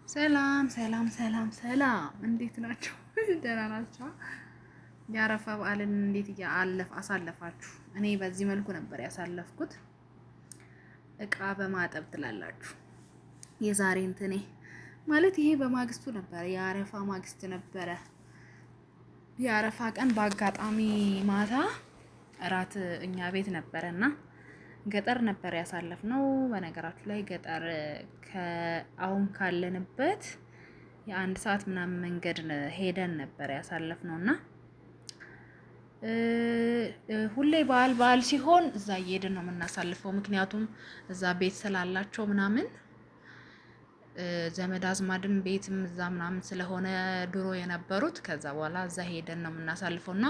ሰላም ሰላም ሰላም ሰላም፣ እንዴት ናችሁ? ደህና ናችሁ? የአረፋ በዓልን እንዴት አሳለፋችሁ? እኔ በዚህ መልኩ ነበር ያሳለፍኩት። እቃ በማጠብ ትላላችሁ። የዛሬ እንትኔ ማለት ይሄ በማግስቱ ነበር፣ የአረፋ ማግስት ነበረ። የአረፋ ቀን በአጋጣሚ ማታ እራት እኛ ቤት ነበረና ገጠር ነበር ያሳለፍነው። በነገራችሁ ላይ ገጠር አሁን ካለንበት የአንድ ሰዓት ምናምን መንገድ ሄደን ነበር ያሳለፍነውና ሁሌ በዓል ሲሆን እዛ እየሄድን ነው የምናሳልፈው። ምክንያቱም እዛ ቤት ስላላቸው ምናምን ዘመድ አዝማድም ቤትም እዛ ምናምን ስለሆነ ድሮ የነበሩት ከዛ በኋላ እዛ ሄደን ነው የምናሳልፈውና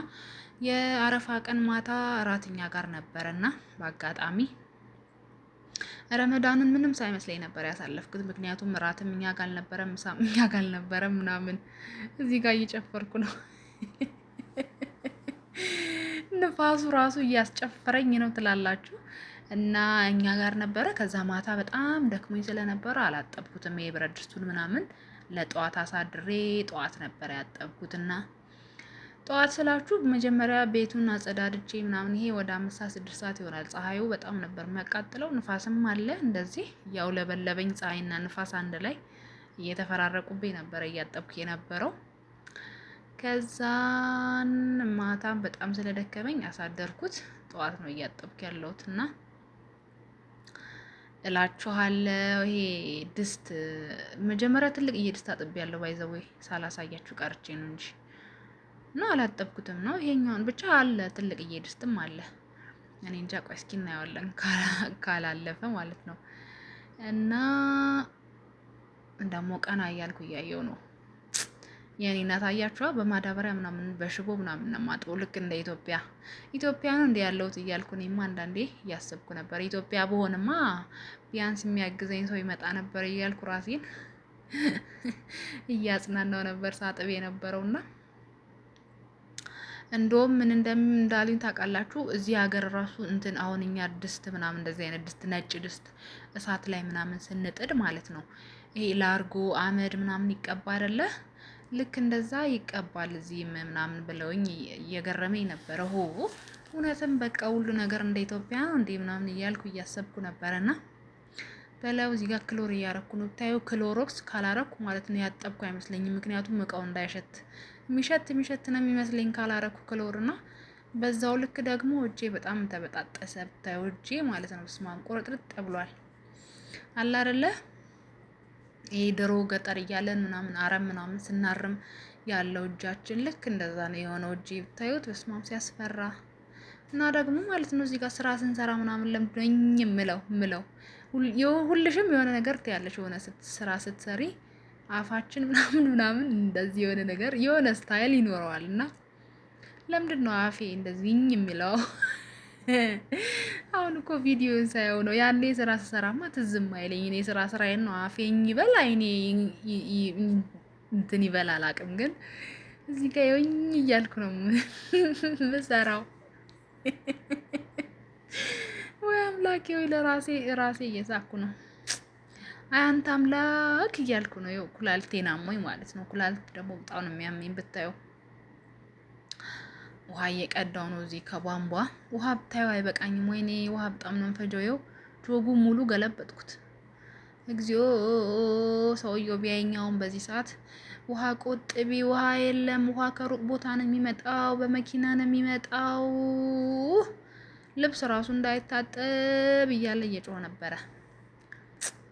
የአረፋ ቀን ማታ እራትኛ ጋር ነበረና በአጋጣሚ ረመዳንን ምንም ሳይመስለኝ ነበር ያሳለፍኩት። ምክንያቱም እራትም እኛ ጋር አልነበረም፣ ምሳም እኛ ጋር አልነበረም ምናምን እዚህ ጋር እየጨፈርኩ ነው። ንፋሱ ራሱ እያስጨፈረኝ ነው ትላላችሁ። እና እኛ ጋር ነበረ። ከዛ ማታ በጣም ደክሞኝ ስለነበረ አላጠብኩትም። የብረት ድስቱን ምናምን ለጠዋት አሳድሬ ጠዋት ነበር ያጠብኩትና ጠዋት ስላችሁ መጀመሪያ ቤቱን አጸዳድቼ ምናምን ይሄ ወደ 5-6 ሰዓት ይሆናል። ፀሐዩ በጣም ነበር የሚያቃጥለው፣ ንፋስም አለ። እንደዚህ ያው ለበለበኝ ፀሐይና ንፋስ አንድ ላይ እየተፈራረቁብኝ ነበር እያጠብኩ የነበረው። ከዛን ማታም በጣም ስለደከመኝ አሳደርኩት። ጠዋት ነው እያጠብኩ ያለሁትና እላችኋለሁ። ይሄ ድስት መጀመሪያ ትልቅ ድስት አጥቤያለሁ። ባይዘው ሳላሳያችሁ ቀርቼ ነው እንጂ ነው አላጠብኩትም ነው። ይሄኛውን ብቻ አለ፣ ትልቅዬ ድስትም አለ። እኔ እንጃ፣ ቆይ እስኪ እናየዋለን ካላለፈ ማለት ነው። እና እንደሞ ቀና እያልኩ እያየው ነው። የኔ እናት አያችኋ፣ በማዳበሪያ ምናምን በሽቦ ምናምን ነው የማጥበው። ልክ እንደ ኢትዮጵያ ነው እንደ ያለሁት እያልኩ እኔማ አንዳንዴ እያሰብኩ ነበር። ኢትዮጵያ በሆንማ ቢያንስ የሚያግዘኝ ሰው ይመጣ ነበር እያልኩ ራሴን እያጽናናው ነበር ሳጥብ የነበረውና እንደውም ምን እንዳሉኝ ታውቃላችሁ? እዚህ ሀገር ራሱ እንትን አሁን እኛ ድስት ምናምን እንደዚህ አይነት ድስት ነጭ ድስት እሳት ላይ ምናምን ስንጥድ ማለት ነው ይሄ ላርጎ አመድ ምናምን ይቀባ አይደለ? ልክ እንደዛ ይቀባል እዚህ ምናምን ብለውኝ እየገረመኝ ነበረ። እውነትም በቃ ሁሉ ነገር እንደ ኢትዮጵያ ነው እንዴ ምናምን እያልኩ እያሰብኩ ነበረና በላው እዚህ ጋር ክሎር እያረኩ ነው። ታዩ ክሎሮክስ ካላረኩ ማለት ነው ያጠብኩ አይመስለኝም። ምክንያቱም እቃው እንዳይሸት የሚሸት ነው የሚመስለኝ ካላረኩ ክሎርና በዛው ልክ ደግሞ እጄ በጣም ተበጣጠሰ። ብታዩ እጄ ማለት ነው ስማም ቁርጥርጥ ብሏል። አላ አይደለ ይሄ ድሮ ገጠር እያለን ምናምን አረም ምናምን ስናርም ያለው እጃችን ልክ እንደዛ ነው የሆነው እጄ ብታዩት። በስማም ሲያስፈራ እና ደግሞ ማለት ነው እዚህ ጋር ስራ ስንሰራ ምናምን ለምዶኝ ምለው ሁልሽም የሆነ ነገር ትያለሽ የሆነ ስራ ስትሰሪ አፋችን ምናምን እንደዚህ የሆነ ነገር የሆነ ስታይል ይኖረዋል። እና ለምንድን ነው አፌ እንደዚህ የሚለው? አሁን እኮ ቪዲዮን ሳየው ነው። ያኔ ስራ ስሰራማ ትዝም አይለኝ። እኔ ስራዬን ነው አፌኝ ይበል አይኔ እንትን ይበል አላውቅም። ግን እዚህ ጋር ይኸውኝ እያልኩ ነው ምሰራው። ወይ አምላኬ፣ ወይ ራሴ እየሳኩ ነው። አንተ አምላክ እያልኩ ነው። ይኸው ኩላሊቴን አሞኝ ማለት ነው። ኩላሊት ደግሞ በጣም ነው የሚያመኝ ብታየው። ውሃ እየቀዳው ነው እዚህ ከቧንቧ ውሃ ብታየው አይበቃኝም። ወይኔ ውሃ በጣም ነው የምፈጀው። ይኸው ጆጉ ሙሉ ገለበጥኩት። እግዚኦ ሰውየው ቢያየኛውን በዚህ ሰዓት ውሃ ቆጥቢ፣ ውሃ የለም፣ ውሃ ከሩቅ ቦታ ነው የሚመጣው፣ በመኪና ነው የሚመጣው፣ ልብስ ራሱ እንዳይታጠብ እያለ እየጮኸ ነበረ።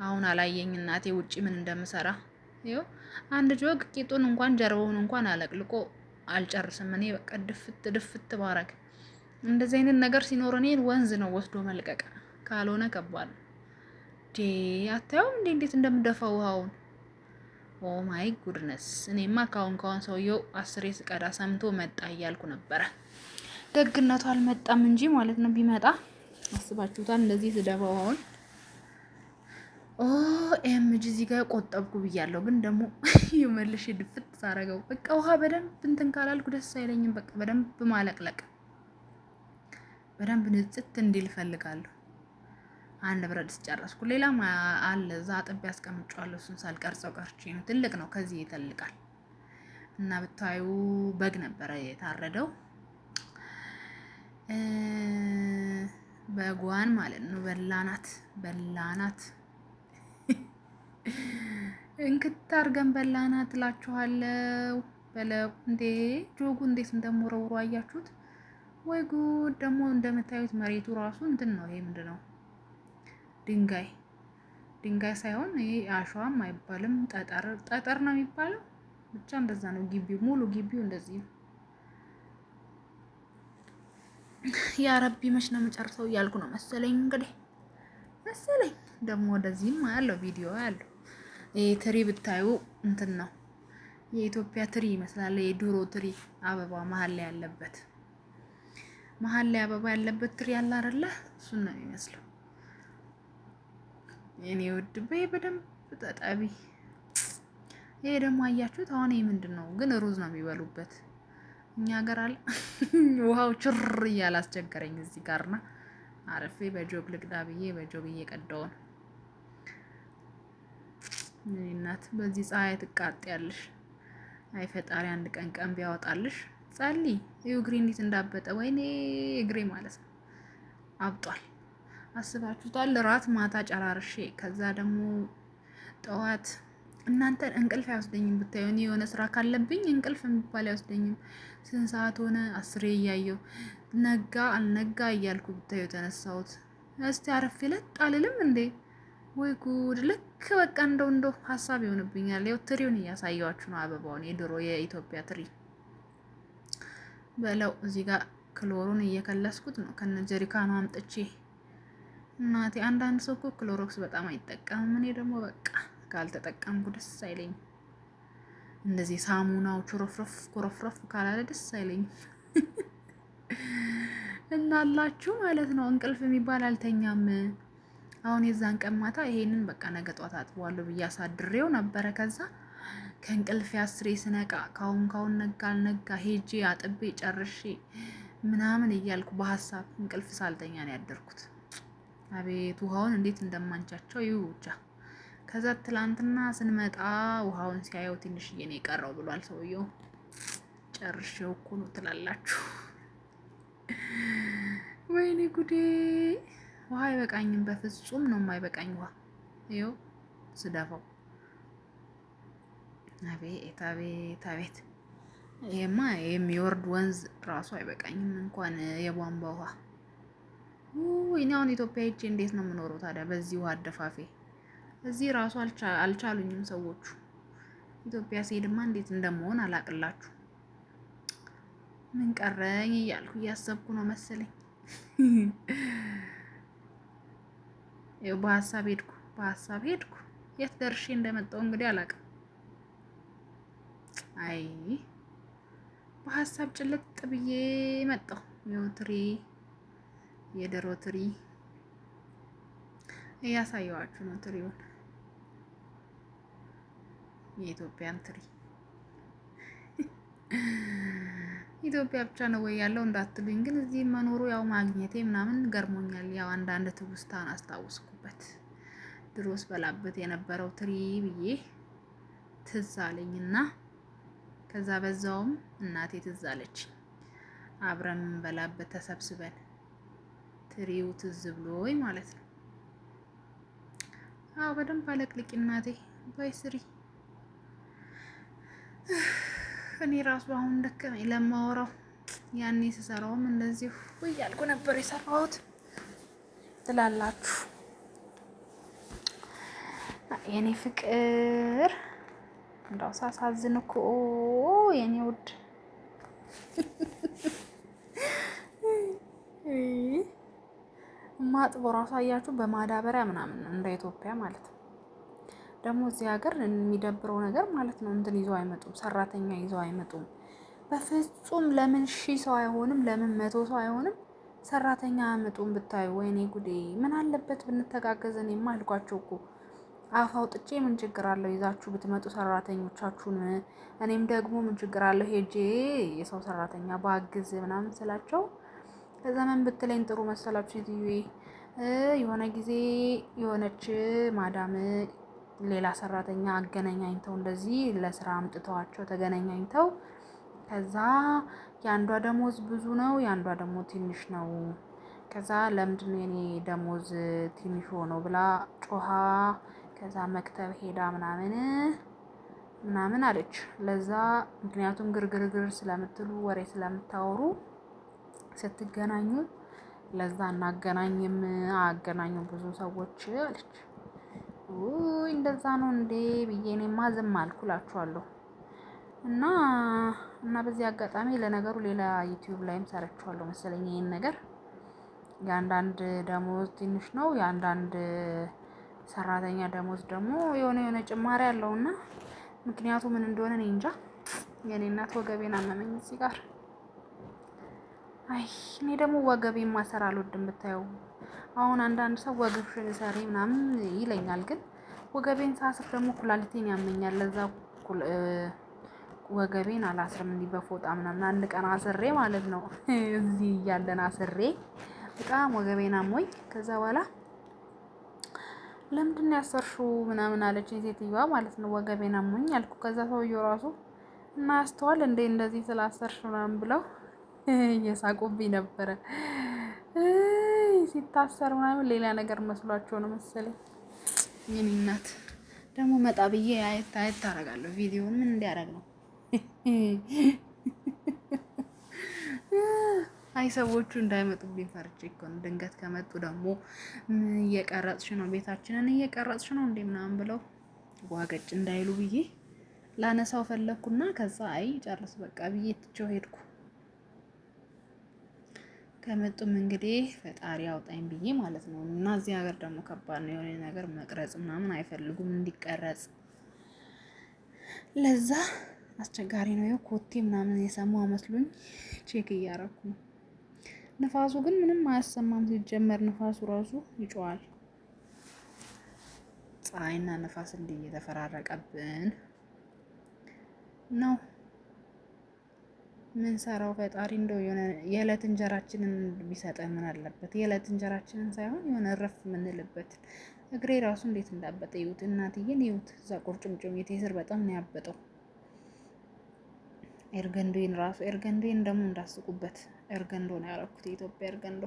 አሁን አላየኝ እናቴ ውጪ ምን እንደምሰራ። ይኸው አንድ ጆግ ቂጡን እንኳን ጀርባውን እንኳን አለቅልቆ አልጨርስም። እኔ በቃ ድፍት ባረግ እንደዚህ አይነት ነገር ሲኖር እኔን ወንዝ ነው ወስዶ መልቀቅ፣ ካልሆነ ከባድ ዴ አታዩም እንዴት እንደምደፋው ውሃውን። ኦ ማይ ጉድነስ። እኔማ ካሁን ሰውየው 10 ስቀዳ ሰምቶ መጣ እያልኩ ነበረ። ደግነቱ አልመጣም እንጂ ማለት ነው። ቢመጣ አስባችሁታል? እንደዚህ ስደፋው ውሃውን ኤምጂ እዚህ ጋር ቆጠብኩ ብያለሁ። ግን ደግሞ ይመልሽ ድፍት ሳረገው በቃ ውሃ በደንብ እንትን ካላልኩ ደስ አይለኝም። በቃ በደንብ ማለቅለቅ፣ በደንብ ንጽት እንዲል ፈልጋለሁ። አንድ ብረት ድስት ጨረስኩ። ሌላም አለ እዛ አጥቤ አስቀምጫለሁ። እሱን ሳልቀርጸው ቀርቼ ነው። ትልቅ ነው፣ ከዚህ ይተልቃል። እና ብታዩ በግ ነበረ የታረደው በጓን ማለት ነው። በላናት እንክት አድርገን በላናት እላችኋለሁ። በለው እንዴ ጆጉ እንዴት እንደምወረውሩ አያችሁት ወይ ጉድ! ደግሞ እንደምታዩት መሬቱ ራሱ እንትን ነው። ይሄ ምንድን ነው? ድንጋይ ሳይሆን ይሄ አሸዋም አይባልም፣ ጠጠር ነው የሚባለው። ብቻ እንደዛ ነው። ግቢው ሙሉ ግቢው እንደዚህ ነው። ያ ረቢ መች ነው የምጨርሰው እያልኩ ነው መሰለኝ። እንግዲህ ደግሞ ወደዚህም ያለው ቪዲዮ ያለው ይሄ ትሪ ብታዩ እንትን ነው የኢትዮጵያ ትሪ ይመስላል። የድሮ ትሪ አበባ መሀል ላይ ያለበት ትሪ ያለ አይደለ? እሱን ነው የሚመስለው። የኔ ውድ በይ በደንብ ተጠቢ። ይሄ ደግሞ አያችሁት? አሁን ይሄ ምንድን ነው ግን? ሩዝ ነው የሚበሉበት። እኛ ሀገር አለ ውሃው ችር እያለ አስቸገረኝ እዚህ ጋርና አረፌ በጆግ ልቅዳ ብዬ በጆግ እየቀዳው ነው። እናት በዚህ ፀሐይ ትቃጠያለሽ። አይ ፈጣሪ አንድ ቀን ቢያወጣልሽ። ጸልይ። ይኸው እግሬ እንዴት እንዳበጠ! ወይኔ እግሬ ማለት ነው አብጧል። አስባችሁታል? ራት ማታ ጨራርሼ ከዛ ደግሞ ጠዋት እናንተን እንቅልፍ አይወስደኝም ብታዩ። እኔ የሆነ ስራ ካለብኝ እንቅልፍ የሚባል አይወስደኝም። ስንት ሰዓት ሆነ? 10 እያየሁ ነጋ አልነጋ እያልኩ ብታዩ የተነሳሁት። እስቲ አረፍ ይለት አልልም እንዴ? ወይ ጉድ! ልክ በቃ እንደው ሀሳብ ይሆንብኛል። ያው ትሪውን እያሳየኋችሁ ነው። አበባውን የድሮ የኢትዮጵያ ትሪ በለው። እዚህ ጋር ክሎሩን እየከለስኩት ነው ከነ ጀሪካኑ አምጥቼ። እናቴ አንዳንድ ሰው እኮ ክሎሮክስ በጣም አይጠቀምም። እኔ ደግሞ በቃ ካልተጠቀምኩ ደስ አይለኝም። እንደዚህ ሳሙናው ኮረፍረፍ ካላለ ደስ አይለኝም። እናላችሁ ማለት ነው። እንቅልፍ የሚባል አልተኛም። አሁን የዛን ቀን ማታ ይሄንን በቃ ነገ ጧት አጥበዋለሁ ብዬ አሳድሬው ነበረ። ከዛ ከእንቅልፍ 10 ስነቃ ካሁን ነጋ አልነጋ ሄጄ አጥቤ ጨርሼ ምናምን እያልኩ በሀሳብ እንቅልፍ ሳልተኛ ነው ያደርኩት። አቤት ውሃውን እንዴት እንደማንቻቸው ይሁ ብቻ። ከዛ ትላንትና ስንመጣ ውሃውን ሲያየው ትንሽዬ ነው የቀረው ብሏል ሰውየው። ጨርሼው እኮ ነው ትላላችሁ። ወይኔ ጉዴ! ውሃ አይበቃኝም፣ በፍጹም ነው የማይበቃኝ ውሃ። ይኸው ስደፋው። አቤት አቤት አቤት! ይሄማ የሚወርድ ወንዝ ራሱ አይበቃኝም፣ እንኳን የቧንቧ ውሃ። እኔ አሁን ኢትዮጵያ ሄጄ እንዴት ነው የምኖረው ታዲያ በዚህ ውሃ አደፋፌ? እዚህ ራሱ አልቻሉኝም ሰዎቹ። ኢትዮጵያ ስሄድማ እንዴት እንደምሆን አላቅላችሁ። ምን ቀረኝ እያልኩ እያሰብኩ ነው መሰለኝ። ይኸው በሀሳብ ሄድኩ። የት ደርሼ እንደመጣሁ እንግዲህ አላውቅም። አይ በሀሳብ ጭልጥ ብዬ መጣሁ። ይኸው ትሪ፣ የድሮ ትሪ እያሳየኋችሁ ነው። ትሪውን የኢትዮጵያን ትሪ ኢትዮጵያ ብቻ ነው ወይ ያለው እንዳትሉኝ፣ ግን እዚህ መኖሩ ያው ማግኘቴ ምናምን ገርሞኛል። ያው አንዳንድ ትውስታን አስታውስኩበት። ድሮስ በላበት የነበረው ትሪ ብዬ ትዝ አለኝና ከዛ በዛውም እናቴ ትዝ አለች። አብረን በላበት ተሰብስበን ትሪው ትዝ ብሎኝ ማለት ነው። አዎ በደንብ አለቅልቂ እናቴ ባይ ስሪ። እኔ ራሱ አሁን ደከመኝ ለማወራው። ያኔ ስሰራውም እንደዚህ እያልኩ ነበር የሰራሁት ትላላችሁ። የኔ ፍቅር እንዳው ሳሳዝን እኮ የኔ ውድ ማጥቦ ራሱ አያችሁ በማዳበሪያ ምናምን እንደ ኢትዮጵያ ማለት ነው። ደግሞ እዚህ ሀገር የሚደብረው ነገር ማለት ነው እንትን ይዘው አይመጡም፣ ሰራተኛ ይዘው አይመጡም በፍጹም። ለምን 1000 ሰው አይሆንም? ለምን 100 ሰው አይሆንም? ሰራተኛ አያመጡም ብታዩ። ወይኔ ጉዴ! ምን አለበት ብንተጋገዝ? እኔማ አልኳቸው እኮ አፍ አውጥቼ ምን ችግር አለው ይዛችሁ ብትመጡ ሰራተኞቻችሁን። እኔም ደግሞ ምን ችግር አለው ሄጄ የሰው ሰራተኛ ባግዝ ምናምን ስላቸው ከዛ ምን ብትለኝ ጥሩ መሰላችሁ ሴትዮዬ? የሆነ ጊዜ የሆነች ማዳም ሌላ ሰራተኛ አገናኛኝተው እንደዚህ ለስራ አምጥተዋቸው ተገናኛኝተው ከዛ የአንዷ ደሞዝ ብዙ ነው፣ የአንዷ ደግሞ ትንሽ ነው። ከዛ ለምንድን ነው የኔ ደሞዝ ትንሽ ሆነው ብላ ጮሃ ከዛ መክተብ ሄዳ ምናምን አለች። ለዛ ምክንያቱም ግርግርግር ስለምትሉ ወሬ ስለምታወሩ ስትገናኙ ለዛ እናገናኝም አገናኙ ብዙ ሰዎች አለች። ውይ እንደዛ ነው እንዴ ብዬ እኔማ ዝም አልኩላችኋለሁ። እና በዚህ አጋጣሚ ለነገሩ ሌላ ዩቲዩብ ላይም ሰርቻለሁ መሰለኝ ይሄን ነገር። የአንዳንድ ደሞዝ ትንሽ ነው፣ የአንዳንድ ሰራተኛ ደሞዝ ደግሞ የሆነ ጭማሪ አለውና ምክንያቱ ምን እንደሆነ እኔ እንጃ። የኔ እናት ወገቤን አመመኝ እዚህ ጋር። አይ እኔ ደግሞ ወገቤን ማሰር አልወድም ብታየው። አሁን አንዳንድ ሰው ወገብሽን ሰሪ ምናምን ይለኛል፣ ግን ወገቤን ሳስር ደግሞ ኩላሊቴን ያመኛል። ለዛ ወገቤን አላስርም እንዲህ በፎጣ ምናምን። አንድ ቀን አስሬ ማለት ነው እዚህ እያለን አስሬ በጣም ወገቤን አሞኝ ከዛ በኋላ ለምንድን ነው ያሰርሽው ምናምን አለችኝ ሴትዮዋ ማለት ነው። ወገቤን አሞኝ አልኩ። ከዛ ሰውዬው ራሱ እና ያስተዋል እንዴ እንደዚህ ስላሰርሽ ምናምን ብለው እየሳቁብኝ ነበረ። ሲታሰር ምናምን ሌላ ነገር መስሏቸው ነው መሰለኝ። የኔ እናት ደግሞ መጣ ብዬ አየት አደርጋለሁ ቪዲዮውን ምን እንዲያደርግ ነው። አይ ሰዎቹ እንዳይመጡብኝ ፈርቼ እኮ ነው። ድንገት ከመጡ ደግሞ እየቀረጽሽ ነው፣ ቤታችንን እየቀረጽሽ ነው እንዴ ምናምን ብለው ዋገጭ እንዳይሉ ብዬ ላነሳው ፈለኩና ከዛ አይ ጨርስ በቃ ብዬ ትቼው ሄድኩ። ከመጡም እንግዲህ ፈጣሪ አውጣኝ ብዬ ማለት ነው። እና እዚህ ሀገር ደግሞ ከባድ ነው፣ የሆነ ነገር መቅረጽ ምናምን አይፈልጉም እንዲቀረጽ። ለዛ አስቸጋሪ ነው። ይኸው ኮቴ ምናምን የሰማሁ መስሎኝ ቼክ እያረኩ ነው። ንፋሱ ግን ምንም አያሰማም። ሲጀመር ንፋሱ ራሱ ይጮሃል። ፀሐይና ንፋስ እንዲህ እየተፈራረቀብን ነው ምን ሰራው። ፈጣሪ እንደው የሆነ የዕለት እንጀራችንን ቢሰጠን ምን አለበት? የዕለት እንጀራችንን ሳይሆን የሆነ እረፍ የምንልበት። እግሬ ራሱ እንዴት እንዳበጠ ይዩት፣ እናትዬን ይዩት። እዛ ቁርጭምጭሚቴ ስር በጣም ነው ያበጠው። ኤርገንዶዬን ራሱ ኤርገንዶዬን ደግሞ እንዳስቁበት ኤርገንዶ ነው ያደረኩት፣ የኢትዮጵያ ኤርገንዶ።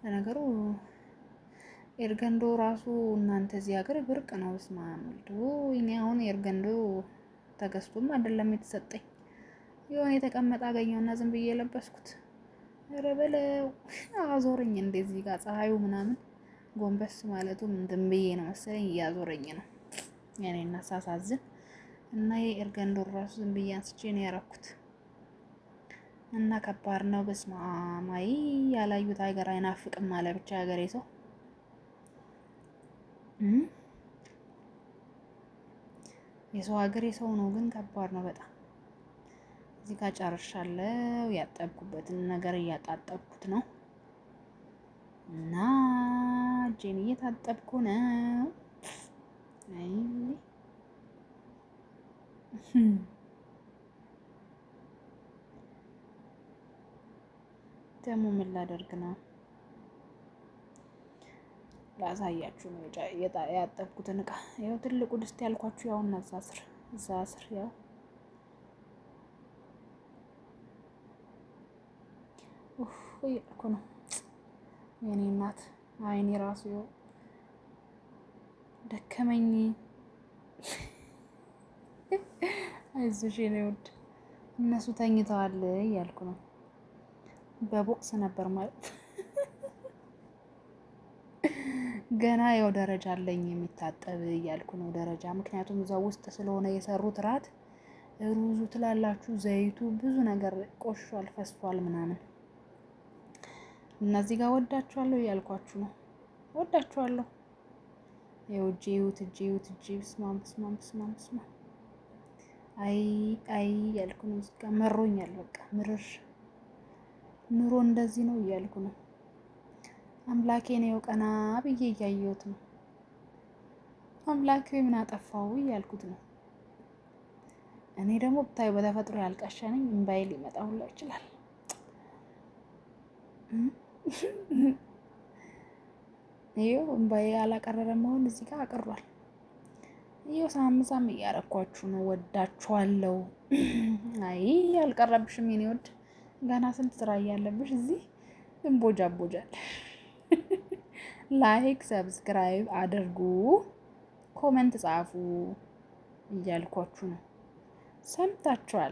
ለነገሩ ኤርገንዶ ራሱ እናንተ እዚህ ሀገር ብርቅ ነው። ስማ ወልዶ እኔ አሁን ኤርገንዶ ተገዝቶም አይደለም የተሰጠኝ፣ የሆነ የተቀመጠ አገኘውና ዝም ብዬ የለበስኩት። ኧረ በለው አዞረኝ እንደዚህ ጋር ፀሐዩ ምናምን ጎንበስ ማለቱ እንትን ብዬ ነው መሰለኝ እያዞረኝ ነው። የኔ እና ሳሳዝን እና የኤርገንዶ ራሱ ዝም ብዬ አንስቼ ነው ያደረኩት። እና ከባድ ነው። በስመ አብ አይ ያላዩት ሀገር አይናፍቅም አለ ብቻ ሀገሬ ሰው። የሰው ሀገር የሰው ነው ግን ከባድ ነው በጣም። እዚህ ጋር ጨርሻለሁ። ያጠብኩበትን ነገር እያጣጠብኩት ነው እና እጄን እየታጠብኩ ነው። አይ ደግሞ ምን ላደርግ ነው? ላሳያችሁ ነው ያጠብኩትን እቃ። ያው ትልቁ ድስት ያልኳችሁ ያው እና እዛ ስር ያው እኮ ነው የኔ እናት። አይኔ ራሱ ያው ደከመኝ። አይዞሽ የኔ ውድ እነሱ ተኝተዋል እያልኩ ነው። በቦክስ ነበር ማለት ገና ያው ደረጃ አለኝ የሚታጠብ እያልኩ ነው ደረጃ። ምክንያቱም እዛ ውስጥ ስለሆነ የሰሩት ራት ሩዙ ትላላችሁ፣ ዘይቱ ብዙ ነገር ቆሽሿል፣ ፈሷል ምናምን። እነዚህ ጋር ወዳችኋለሁ እያልኳችሁ ነው። ወዳችኋለሁ። ያው እጄ ብስማ አይ እያልኩ ነው። እዚህ ጋር መሮኛል በቃ ምርር። ኑሮ እንደዚህ ነው እያልኩ ነው። አምላኬ ነው ቀና ብዬ እያየሁት ነው። አምላኬ ምን አጠፋው እያልኩት ነው። እኔ ደግሞ ብታዩ በተፈጥሮ ያልቀሸነኝ እምባዬ ሊመጣ ሁላ ይችላል። ይኸው እምባዬ አላቀረረም። አሁን እዚህ ጋር አቅሯል። ይኸው ሳም እያረኳችሁ ነው። ወዳችኋለሁ። አይ አልቀረብሽም የኔ ወድ፣ ገና ስንት ስራ እያለብሽ እዚህ ትንቦጃቦጃል። ላይክ ሰብስክራይብ አድርጉ፣ ኮመንት ጻፉ እያልኳችሁ ነው። ሰምታችኋል።